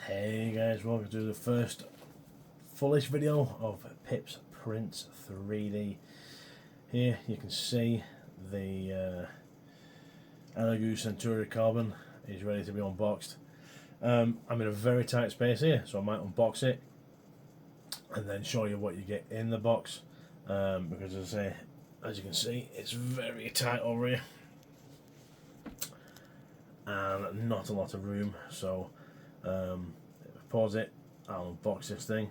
Hey guys, welcome to the first fullish video of Peeps Prints 3D. Here you can see the Elegoo Centuri Carbon is ready to be unboxed. I'm in a very tight space here, so I might unbox it and then show you what you get in the box, because as you can see, it's very tight over here and not a lot of room. So pause it, I'll unbox this thing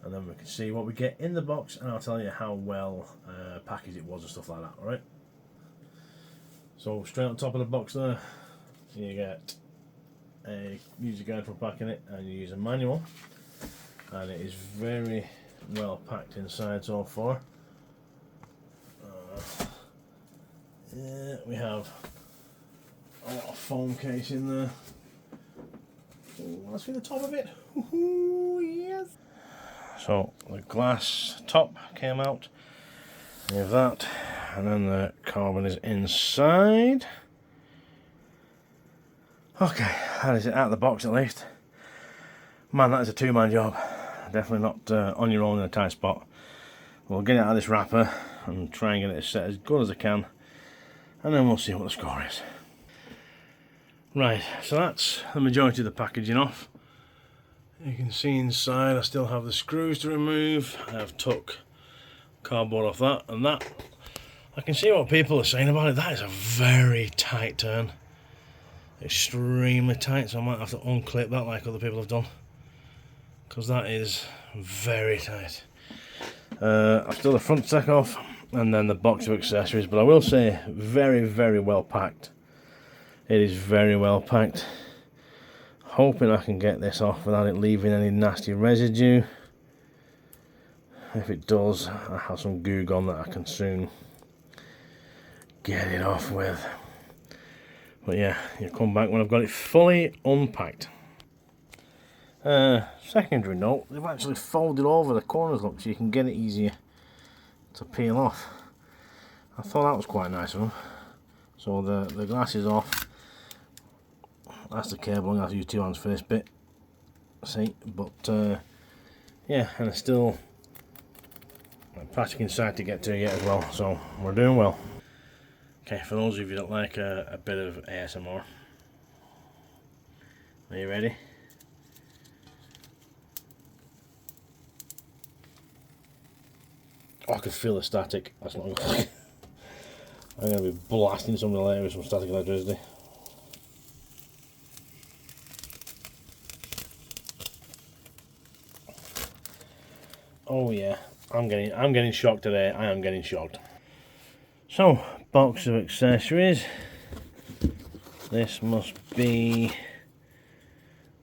and then we can see what we get in the box, and I'll tell you how well packaged it was and stuff like that. Alright, so straight on top of the box there you get a user guide for packing it, and you use a manual, and it is very well packed inside so far. Yeah, we have a lot of foam case in there. Let's see the top of it. Ooh, yes. So the glass top came out. We have that, and then the carbon is inside. Okay, that is it out of the box at least. Man, that is a two-man job. Definitely not on your own in a tight spot. We'll get it out of this wrapper and try and get it set as good as I can, and then we'll see what the score is. Right, so that's the majority of the packaging off. You can see inside I still have the screws to remove. I have took cardboard off that, and that, I can see what people are saying about it. That is a very tight turn. Extremely tight, so I might have to unclip that like other people have done, because that is very tight. I've still the front tack off and then the box of accessories, but I will say very, very well packed. It is very well packed. Hoping I can get this off without it leaving any nasty residue. If it does, I have some goo gone that I can soon get it off with. But yeah, you come back when I've got it fully unpacked. Secondary note, they've actually folded over the corners, look, so you can get it easier to peel off. I thought that was quite nice of them. So the glass is off. That's the cable. I'm going to have to use two hands for this bit. See, but yeah, and it's still plastic inside to get to yet as well, so we're doing well. Okay, for those of you that like a bit of ASMR, are you ready? Oh, I can feel the static. That's not good. I'm going to be blasting something later with some static electricity. Oh yeah, I'm getting shocked today. I am getting shocked. So, box of accessories. This must be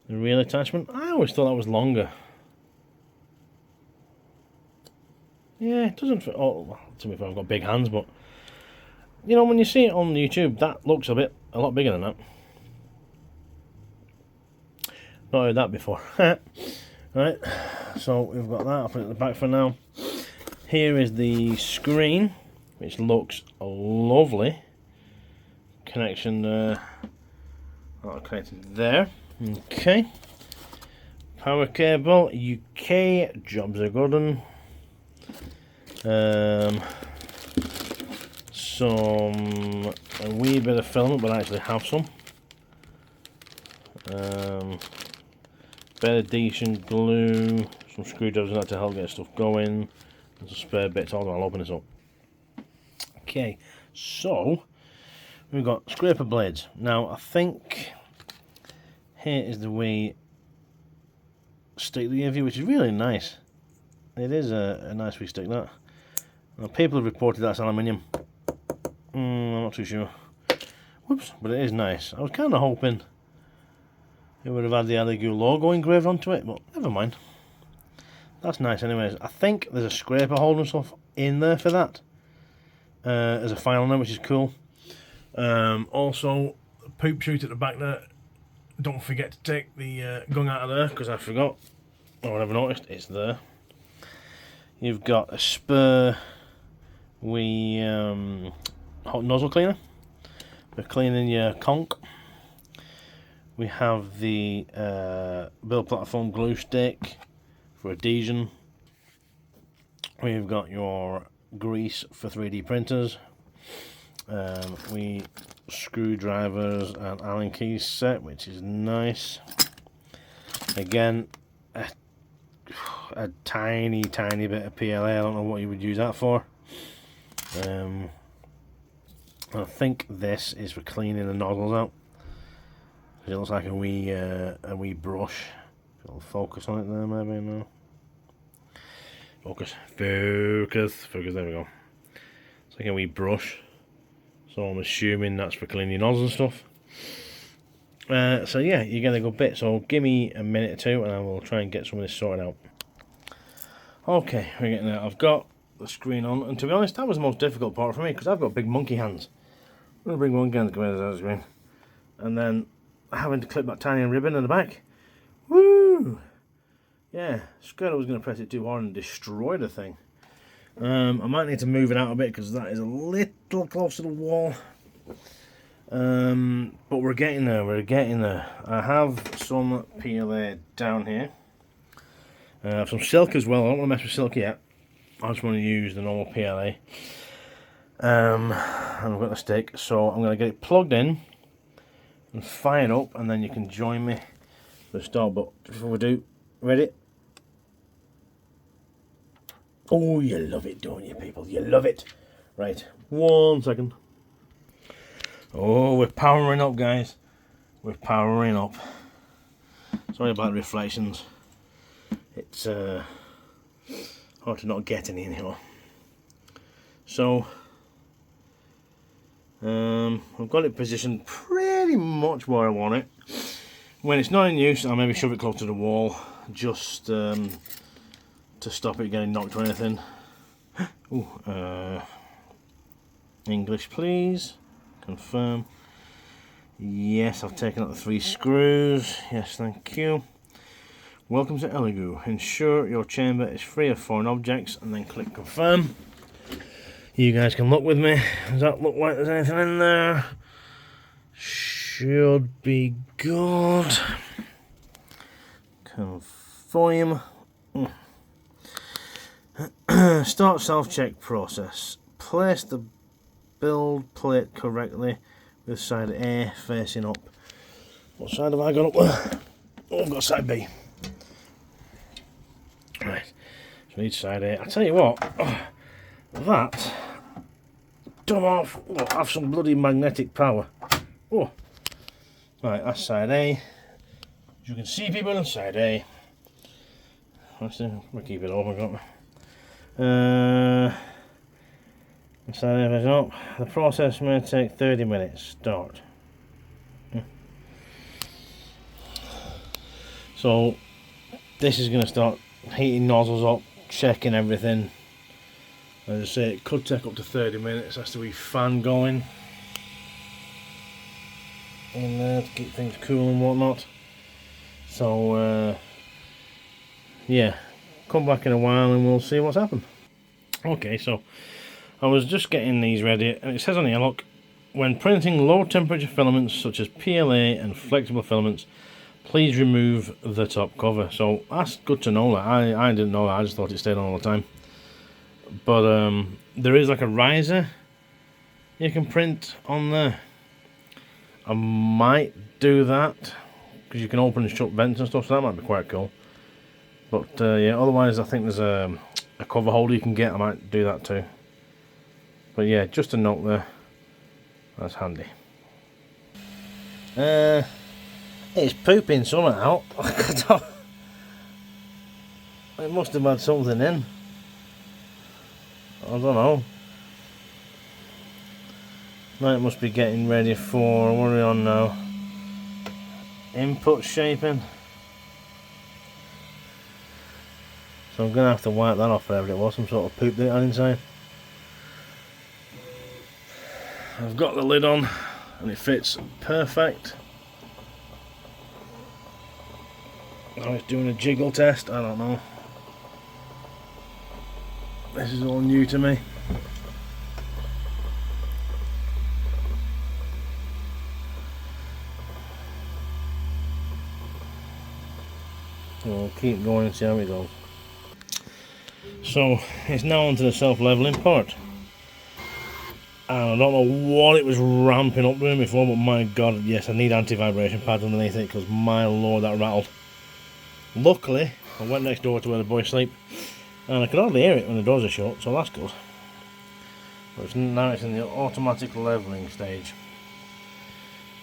the real attachment. I always thought that was longer. Yeah, it doesn't fit. Oh, well, to me, I've got big hands, but you know, when you see it on YouTube, that looks a lot bigger than that. Not heard that before. Right, so we've got that. I'll put it at the back for now. Here is the screen, which looks lovely. Connection connected there. Okay. Power cable, UK, jobs are good. A wee bit of filament, but I actually have some. Bit of decent glue, some screwdrivers and that to help get stuff going. There's a spare bit, hold on, I'll open this up. Okay, so we've got scraper blades. Now I think here is the wee stick they give you, which is really nice. It is a nice wee stick, that. Now people have reported that's aluminium. I'm not too sure. Whoops, but it is nice. I was kind of hoping it would have had the Elegoo logo engraved onto it, but never mind. That's nice anyways. I think there's a scraper holder and stuff in there for that. As a file now, which is cool. Also, poop chute at the back there. Don't forget to take the gun out of there, because I forgot. Or I never noticed, it's there. You've got a spare wee hot nozzle cleaner for cleaning your conch. We have the build platform glue stick for adhesion. We've got your grease for 3D printers. We screwdrivers and Allen keys set, which is nice. Again, a tiny bit of PLA. I don't know what you would use that for. I think this is for cleaning the nozzles out. It looks like a wee brush. It'll focus on it there, maybe. No. Focus. There we go. It's like a wee brush. So I'm assuming that's for cleaning your nozzles and stuff. So yeah, you get a good bit. So give me a minute or two and I will try and get some of this sorted out. Okay, we're getting there. I've got the screen on, and to be honest, that was the most difficult part for me because I've got big monkey hands. I'm going to bring monkey hands to come in the screen. And then having to clip that tiny ribbon in the back. Woo! Yeah, scared I was going to press it too hard and destroy the thing. I might need to move it out a bit because that is a little close to the wall. But we're getting there, I have some PLA down here. I have some silk as well. I don't want to mess with silk yet. I just want to use the normal PLA. And I've got the stick, so I'm going to get it plugged in and fire it up, and then you can join me for the start. But before we do, ready? Oh, you love it, don't you, people? You love it. Right, 1 second. Oh, we're powering up, guys. We're powering up. Sorry about the reflections. It's hard to not get any anymore. So, I've got it positioned pretty much where I want it. When it's not in use, I'll maybe shove it close to the wall, just to stop it getting knocked or anything. Ooh, English, please. Confirm. Yes, I've taken out the 3 screws. Yes, thank you. Welcome to Elegoo. Ensure your chamber is free of foreign objects, and then click confirm. You guys can look with me. Does that look like there's anything in there? Should be good. Confirm. Start self-check process. Place the build plate correctly with side A facing up. What side have I got up there? Oh, I've got side B. Right, so each side A. I tell you what, that don't have some bloody magnetic power. Oh, right, that's side A. As you can see, people, on side A. We'll keep it open, can't we? Side A is up. The process may take 30 minutes. Start. So this is going to start heating nozzles up, checking everything. As I say, it could take up to 30 minutes. Has to be fan going in there to keep things cool and whatnot. So yeah, come back in a while and we'll see what's happened. Okay, so I was just getting these ready, and it says on here, look, when printing low temperature filaments such as PLA and flexible filaments, please remove the top cover. So that's good to know. That I didn't know that. I just thought it stayed on all the time. But there is like a riser you can print on there. I might do that because you can open and shut vents and stuff, so that might be quite cool. But yeah, otherwise I think there's a cover holder you can get. I might do that too. But yeah, just a note there. That's handy. It's pooping something out. It must have had something in. I don't know. Now it must be getting ready for, what are we on now? Input shaping. So I'm going to have to wipe that off, whatever it was, some sort of poop that it had inside. I've got the lid on and it fits perfect. Now it's doing a jiggle test, I don't know. This is all new to me. We'll keep going and see how it goes. So it's now onto the self-leveling part. And I don't know what it was ramping up doing before, but my god, yes, I need anti-vibration pads underneath it, because my lord, that rattled. Luckily, I went next door to where the boys sleep, and I could hardly hear it when the doors are shut, so that's good. But now it's in the automatic levelling stage.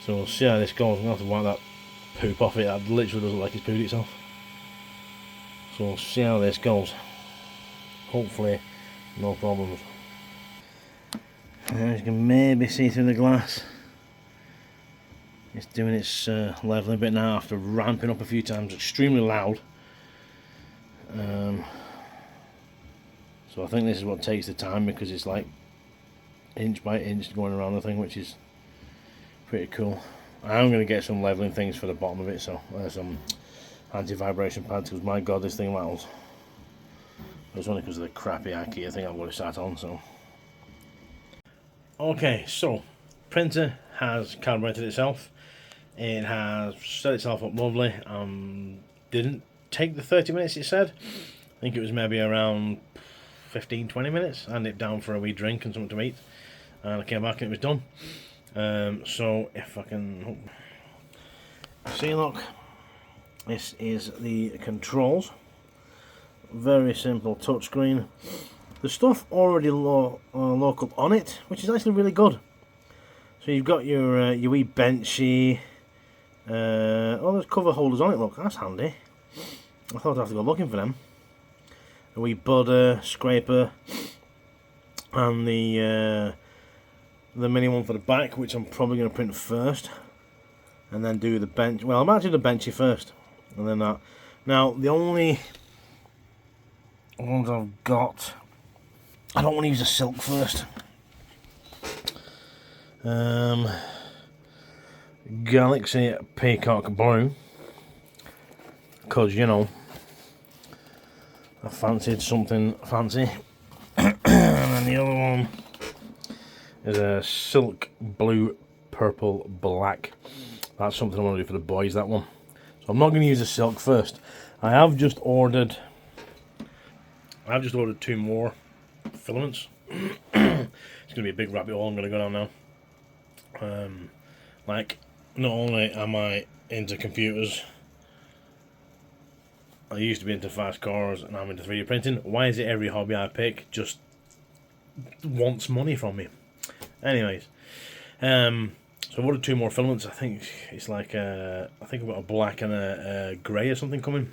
So we'll see how this goes. I'm going to have to wipe that poop off it. That literally doesn't like it's pooed itself. So we'll see how this goes. Hopefully, no problems. As you can maybe see through the glass, it's doing its levelling bit now after ramping up a few times. Extremely loud. So I think this is what takes the time, because it's like inch by inch going around the thing, which is pretty cool. I'm going to get some levelling things for the bottom of it, so some anti-vibration pads, because my god, this thing rattles. It's only because of the crappy IKEA thing I've got it sat on. So okay, so printer has calibrated itself. It has set itself up lovely. Didn't take the 30 minutes it said. I think it was maybe around 15-20 minutes. I had it down for a wee drink and something to eat, and I came back and it was done. So if I can see, look, this is the controls. Very simple touchscreen. The stuff already local on it, which is actually really good. So you've got your wee benchy. Oh, there's cover holders on it. Look, that's handy. I thought I'd have to go looking for them. A wee budder, scraper, and the mini one for the back, which I'm probably going to print first, and then do the bench. Well, I might do the benchy first, and then that. Now, the only ones I've got, I don't want to use the silk first. Galaxy Peacock Blue, because, you know, I fancied something fancy. And then the other one is a silk blue, purple, black. That's something I want to do for the boys, that one. So I'm not going to use the silk first. I have just ordered 2 more filaments. It's going to be a big rabbit hole I'm going to go down now. Like, not only am I into computers, I used to be into fast cars, and I'm into 3D printing. Why is it every hobby I pick just wants money from me? Anyways, so I've ordered 2 more filaments. I think it's like I think I've got a black and a grey or something coming.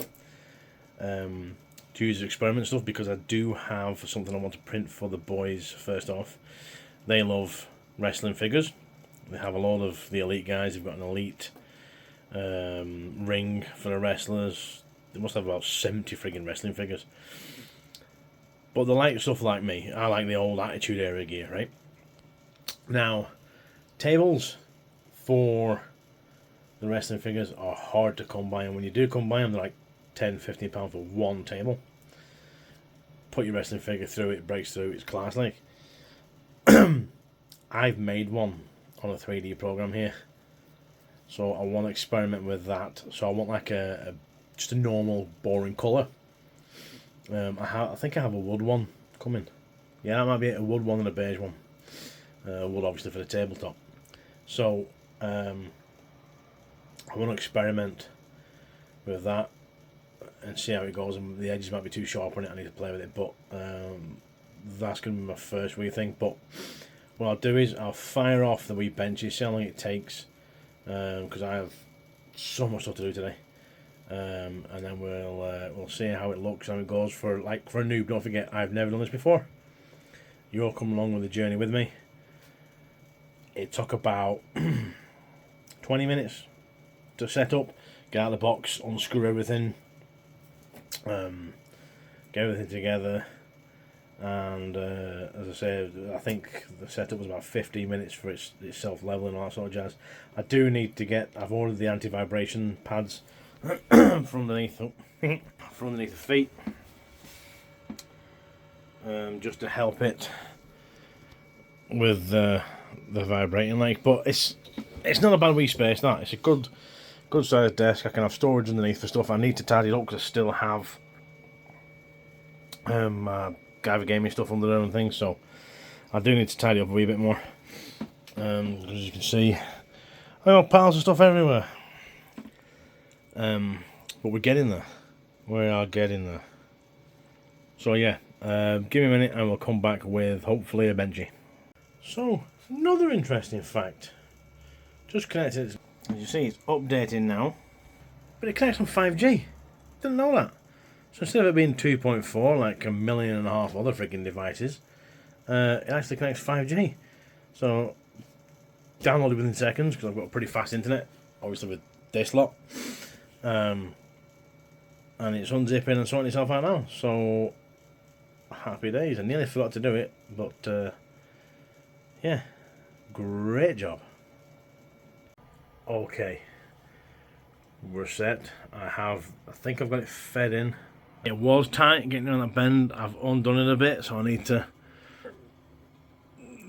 To use as experiment stuff, because I do have something I want to print for the boys. First off, they love wrestling figures. They have a lot of the elite guys. They've got an elite ring for the wrestlers. They must have about 70 friggin' wrestling figures. But they like stuff like me. I like the old Attitude Era gear, right? Now, tables for the wrestling figures are hard to come by, and when you do come by them, they're like £10-15 for one table. Put your wrestling figure through it, breaks through, it's class like. I've made one on a 3D program here, so I want to experiment with that. So I want like just a normal boring colour. I think I have a wood one coming. Yeah, that might be a wood one and a beige one. Wood obviously for the tabletop. So I want to experiment with that and see how it goes. And the edges might be too sharp on it, I need to play with it, but that's going to be my first wee thing. But what I'll do is I'll fire off the wee benches, see how long it takes, because I have so much stuff to do today. And then we'll see how it looks, how it goes. For a noob, don't forget, I've never done this before. You'll come along with the journey with me. It took about 20 minutes to set up, get out of the box, unscrew everything, get everything together, and as I said, I think the setup was about 15 minutes for its self-leveling and all that sort of jazz. I do need to I've ordered the anti-vibration pads from underneath the feet, just to help it with the vibrating, like. But it's not a bad wee space, that. It's a good good sized desk. I can have storage underneath for stuff. I need to tidy it up because I still have Guyver gaming stuff under there and things, so I do need to tidy up a wee bit more. As you can see, I got piles of stuff everywhere. But we're getting there. We are getting there. So yeah, give me a minute and we'll come back with hopefully a Benji. So, another interesting fact. Just connected, as you see, it's updating now. But it connects on 5G. Didn't know that. So instead of it being 2.4 like 1.5 million other freaking devices, it actually connects 5G. So, download it within seconds because I've got a pretty fast internet, obviously with this lot. And it's unzipping and sorting itself out now. So, happy days. I nearly forgot to do it, but yeah, great job. Okay, we're set. I think I've got it fed in. It was tight getting on that bend. I've undone it a bit, so I need to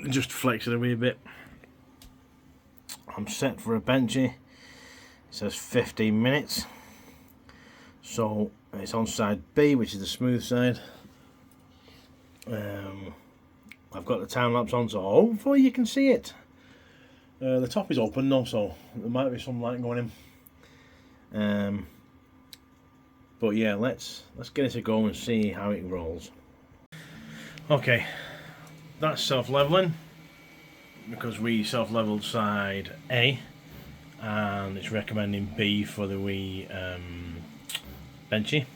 just flex it a wee bit. I'm set for a Benji. It says 15 minutes. So it's on side B, which is the smooth side. I've got the time lapse on, so hopefully you can see it. The top is open now, so there might be some light going in. But yeah, let's get it to go and see how it rolls. Okay, that's self-leveling because we self-leveled side A, and it's recommending B for the wee Benchy.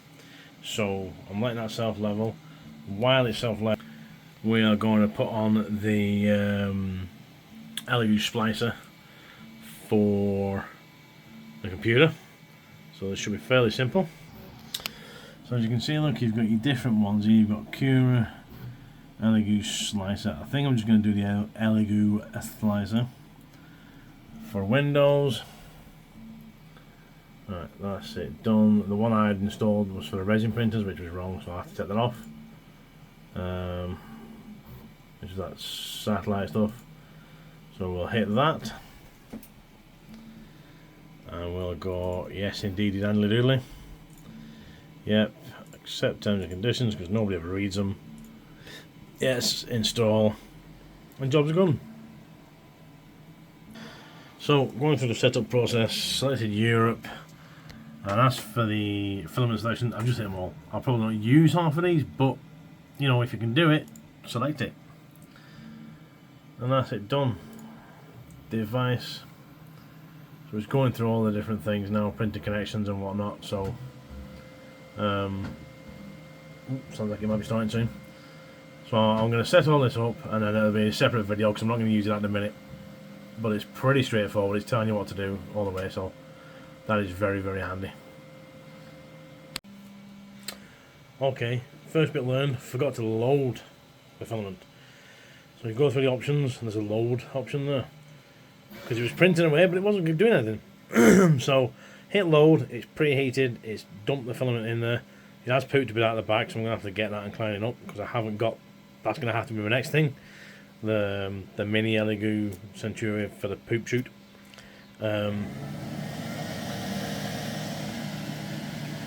So I'm letting that self-level. While it's self-level, we are going to put on the Elegoo splicer for the computer. So this should be fairly simple. So as you can see, look, you've got your different ones here. You've got Cura, Elegoo slicer. I think I'm just going to do the Elegoo slicer for Windows. Right, that's it done. The one I had installed was for the resin printers, which was wrong, so I have to take that off. Which is that satellite stuff. So we'll hit that. And we'll go, yes indeedy dandly doodly. Yep, accept terms and conditions because nobody ever reads them. Yes, install. And job's gone. So, going through the setup process, selected Europe. And as for the filament selection, I've just hit them all. I'll probably not use half of these, but you know, if you can do it, select it. And that's it done. Device. So it's going through all the different things now, printer connections and whatnot. So, sounds like it might be starting soon. So I'm going to set all this up, and then it'll be a separate video because I'm not going to use it at the minute. But it's pretty straightforward. It's telling you what to do all the way, so that is very, very handy. Okay, first bit learned, forgot to load the filament. So you go through the options, and there's a load option there. Because it was printing away, but it wasn't doing anything. So, hit load, it's preheated, it's dumped the filament in there. It has pooped a bit out of the back, so I'm going to have to get that and clean it up, because I haven't got, that's going to have to be my next thing. The mini Elegoo Centuri for the poop chute.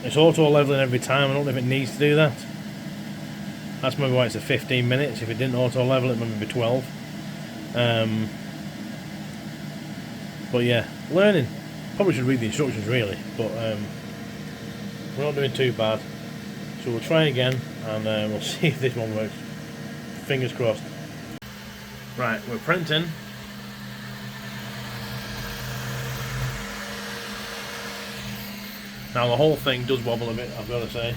It's auto leveling every time. I don't know if it needs to do that. That's maybe why it's a 15 minutes. If it didn't auto level, it might be 12. But yeah, learning. Probably should read the instructions really, but we're not doing too bad. So we'll try again, and we'll see if this one works. Fingers crossed. Right, we're printing. Now the whole thing does wobble a bit, I've got to say.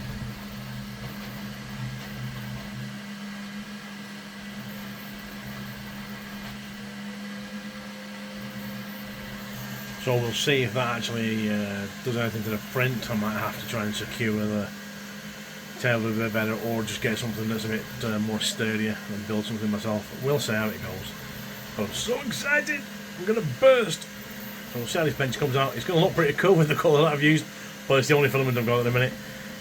So we'll see if that actually does anything to the print. I might have to try and secure the tail a bit better, or just get something that's a bit more sturdier and build something myself. We'll see how it goes. But I'm so excited! I'm going to burst! So we'll see how this bench comes out. It's going to look pretty cool with the colour that I've used, but it's the only filament I've got at the minute.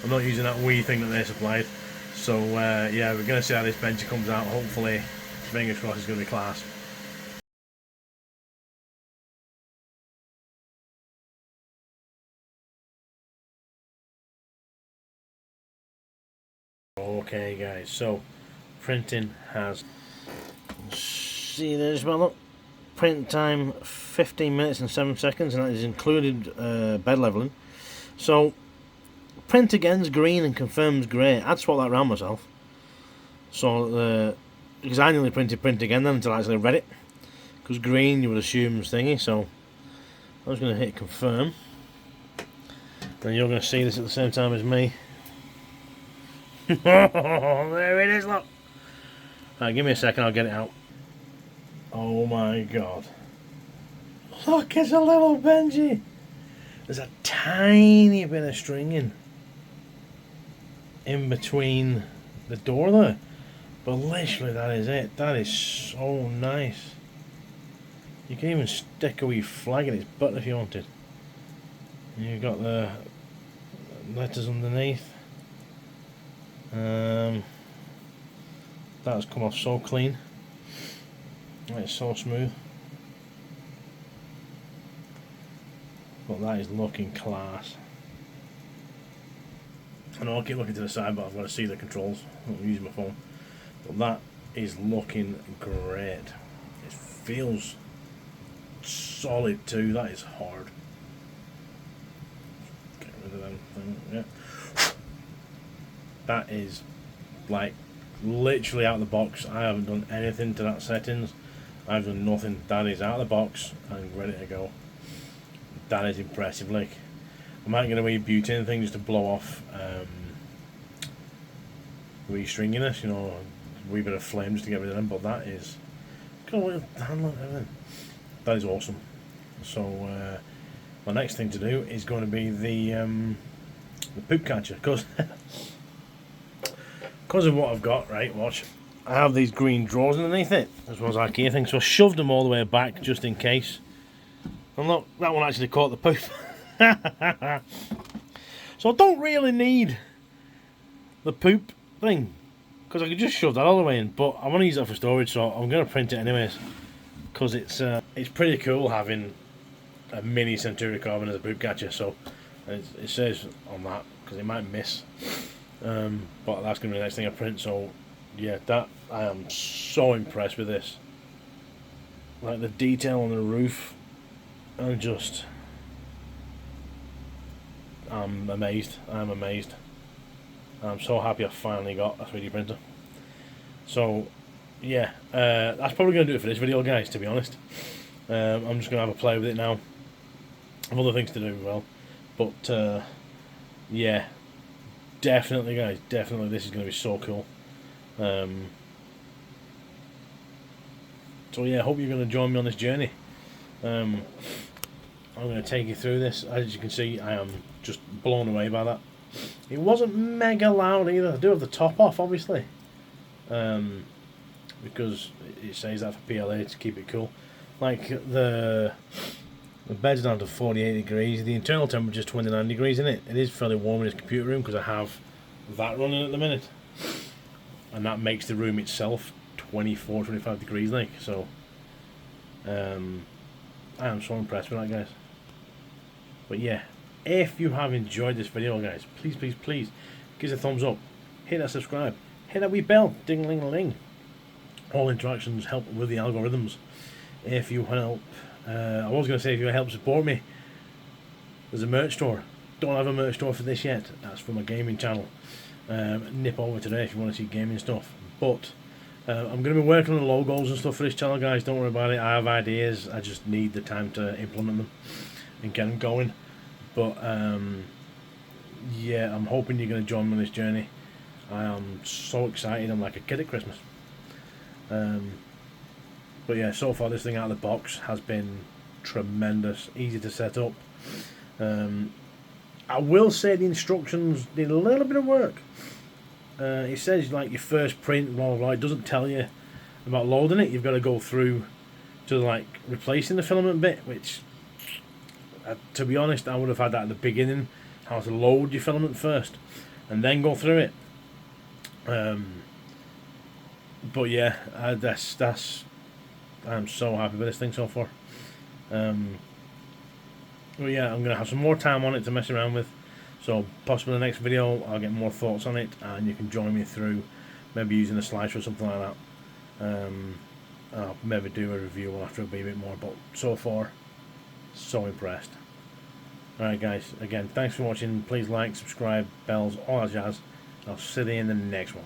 I'm not using that wee thing that they supplied. So yeah, we're going to see how this bench comes out. Hopefully, fingers crossed, it's going to be class. Okay guys, so printing has, see there's well look, print time 15 minutes and 7 seconds, and that is included bed leveling. So print again's green and confirms grey. I'd swap that around myself. So because I nearly printed print again then until I actually read it, because green you would assume is thingy. So I was going to hit confirm, and you're going to see this at the same time as me. There it is, look. Right, give me a second, I'll get it out. Oh my god. Look, it's a little Benji. There's a tiny bit of stringing in between the door there. But literally that is it. That is so nice. You can even stick a wee flag in its butt if you wanted. And you've got the letters underneath. That's come off so clean. It's so smooth. But that is looking class. I know I'll keep looking to the side, but I've got to see the controls. I'm using my phone. But that is looking great. It feels solid too. That is hard. Get rid of them. Yeah. That is like literally out of the box. I haven't done anything to that settings. I've done nothing. That is out of the box and ready to go. That is impressive. Like, I might get a wee butane thing just to blow off wee stringiness, you know, a wee bit of flame just to get rid of them. But that is, God, everything. That is awesome. So my next thing to do is going to be the poop catcher, because of what I've got. Right, watch. I have these green drawers underneath it, as well as IKEA things, so I shoved them all the way back just in case. And look, that one actually caught the poop. So I don't really need the poop thing, because I could just shove that all the way in, but I want to use that for storage, so I'm going to print it anyways, because it's pretty cool having a mini Centuri Carbon as a poop catcher. So it says on that, because it might miss, but that's going to be the next thing I print. So yeah, that I am so impressed with this. Like the detail on the roof, and just I'm amazed. I'm amazed. I'm so happy I finally got a 3D printer. So yeah, that's probably going to do it for this video, guys, to be honest. I'm just going to have a play with it now. I have other things to do as well, but yeah, definitely, guys, definitely this is going to be so cool. So yeah, I hope you're going to join me on this journey. I'm going to take you through this. As you can see, I am just blown away by that. It wasn't mega loud either. I do have the top off, obviously, because it says that for PLA to keep it cool. Like the bed's down to 48 degrees. The internal temperature is 29 degrees in it. It is fairly warm in this computer room because I have that running at the minute, and that makes the room itself 24, 25 degrees like. So I am so impressed with that, guys. But yeah, if you have enjoyed this video, guys, please, please, please give us a thumbs up, hit that subscribe, hit that wee bell, ding-a-ling-a-ling. All interactions help with the algorithms. If you help, I was going to say if you help support me, there's a merch store. Don't have a merch store for this yet. That's for my gaming channel. Nip over today if you want to see gaming stuff. But I'm going to be working on the logos and stuff for this channel, guys. Don't worry about it. I have ideas. I just need the time to implement them and get them going. But yeah, I'm hoping you're going to join me on this journey. I am so excited. I'm like a kid at Christmas. But yeah, so far this thing out of the box has been tremendous, easy to set up. I will say the instructions need a little bit of work. It says like your first print, blah, blah, blah. It doesn't tell you about loading it. You've got to go through to like replacing the filament bit, which to be honest, I would have had that at the beginning, how to load your filament first and then go through it. But yeah, that's I'm so happy with this thing so far. Well, yeah, I'm going to have some more time on it to mess around with. So possibly the next video I'll get more thoughts on it, and you can join me through maybe using a slicer or something like that. I'll maybe do a review after a bit more, but so far, so impressed. Alright guys, again, thanks for watching. Please like, subscribe, bells, all that jazz. I'll see you in the next one.